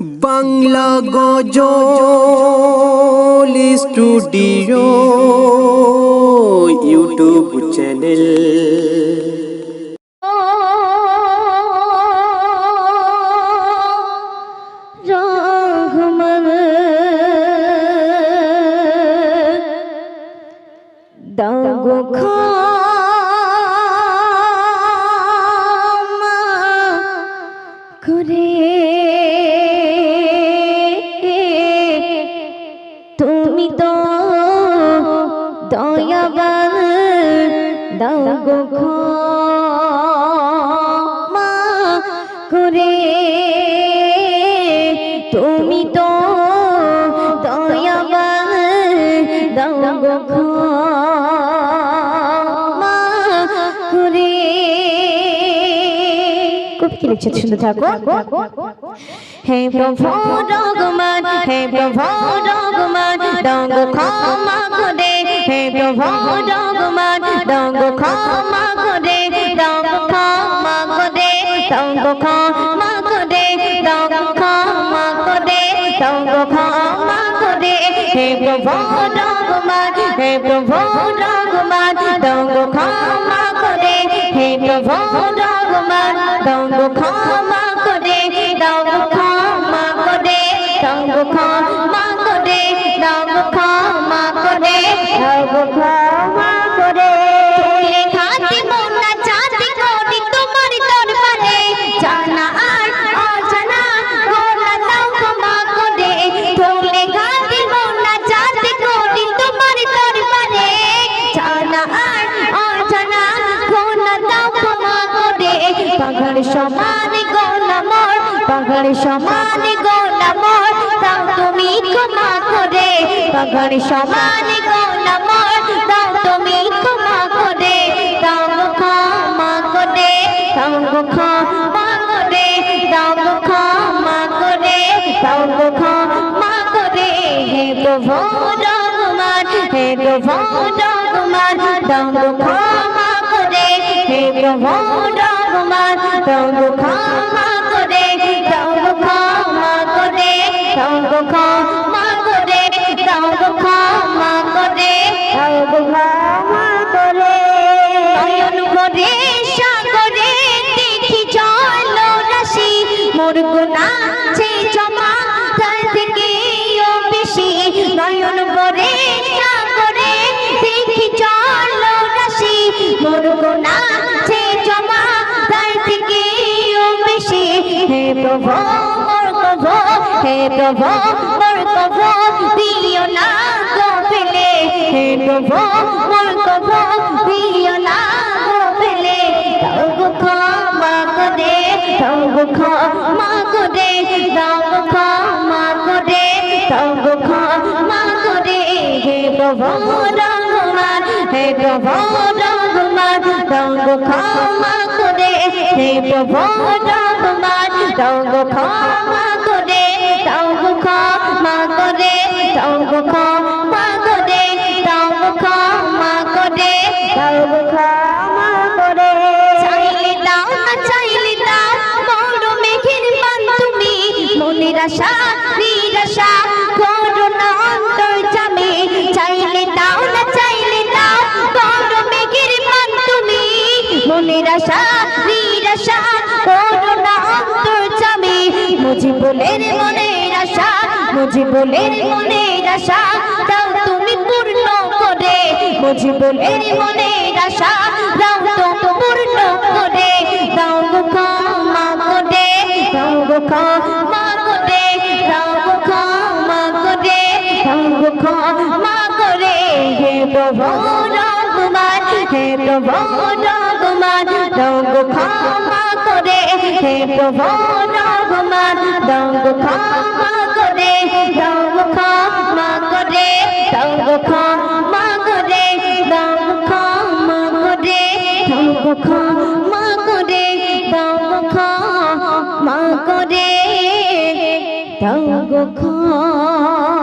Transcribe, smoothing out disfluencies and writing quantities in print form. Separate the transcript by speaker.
Speaker 1: বাংলা গজল studio YouTube channel.
Speaker 2: তুমি তো দয়াবান দাও গো ক্ষমা করে, তুমি তো দয়াবান দাও গো ক্ষমা করে। কবি কি লিখছে শুনতে থাকো। হে প্রভু রঘুমান, হে প্রভু রঘুমান দাও গো ক্ষমা করে, হে প্রভু রঘুমান দাও গো ক্ষমা করে, দাও গো ক্ষমা করে, দাও গো ক্ষমা করে, দাও গো ক্ষমা করে, দাও গো ক্ষমা করে। হে প্রভু রঘুমান, হে প্রভু রঘুমান দাও গো ক্ষমা করে, হে প্রভু রঘুমান দাও গো ক্ষমা করে, দাও গো ক্ষমা করে, দাও গো ক্ষমা করে, দাও গো ক্ষমা করে, দাও গো ক্ষমা করে। তুলে খাতি মোনা চাঁদি কোটি তোমার দরবারে, জানা আর অজানা গোনা দাও ক্ষমা করে। তুলে খাতি মোনা চাঁদি কোটি তোমার দরবারে, জানা আর অজানা গোনা দাও ক্ষমা করে। পাগল সমান গোনা মোর, পাগল সমান গোনা মোর দাও তুমি ক্ষমা করে। পাগল সমান গোনা মোর দাও তুমি ক্ষমা করে, দাও গো ক্ষমা করে, দাও গো ক্ষমা করে, দাও গো ক্ষমা করে, দাও গো ক্ষমা করে। হে প্রভু রঘুমান, হে প্রভু রঘুমান দাও গো ক্ষমা করে, হে প্রভু রঘুমান দাও গো ক্ষমা করে, দাও গো ক্ষমা করে, দাও গো ক্ষমা করে, দাও গো ক্ষমা করে, দাও গো ক্ষমা করে। নয়ন ভরে সাগরে দেখি জল রাশি, মোর গুনাহ আছে জমা তার থেকেও বেশি। নয়ন ভরে সাগরে দেখি জল রাশি, মোর গুনাহ আছে জমা তার থেকেও বেশি। হে প্রভু মোর প্রভু, হে প্রভু মোর প্রভু দিও না গো ফেলে, হে প্রভু মোর প্রভু দিও না গো ফেলে। দাও গো ক্ষমা করে, দাও গো ক্ষমা করে, দাও গো ক্ষমা করে, দাও গো ক্ষমা করে। হে প্রভু রঘুমান, হে প্রভু রঘুমান দাও গো ক্ষমা করে, হে প্রভু রঘুমান দাও গো ক্ষমা করে, দাও গো ক্ষমা করে, দাও গো ক্ষমা করে, দাও গো ক্ষমা করে, দাও গো ক্ষমা করে। চাইলে দাও না চাইলে দাও বড় মেঘের মান তুমি, মনের আশা নিরাশা করো না অন্তর্যামী। চাইলে দাও না চাইলে দাও বড় মেঘের মান তুমি, মনের আশা নিরাশা করো না অন্তর্যামী। মুজিবুলের মনের আশা, মুজিবুলের মনের আশা দাও তুমি পূর্ণ করে, মুজিবুলের মনের আশা দাও তুমি পূর্ণ করে। দাও গো ক্ষমা করে, দাও গো ক্ষমা করে, দাও গো ক্ষমা করে, দাও গো ক্ষমা করে। হে প্রভু রঘুমান, হে প্রভু রঘুমান দাও গো ক্ষমা করে, হে প্রভু রঘুমান দাও গো ক্ষমা করে, দাও গো ক্ষমা করে, দাও গো ক্ষমা করে, দাও গো ক্ষমা করে, দাও গো ক্ষমা করে, দাও গো ক্ষমা করে, দাও গো ক্ষমা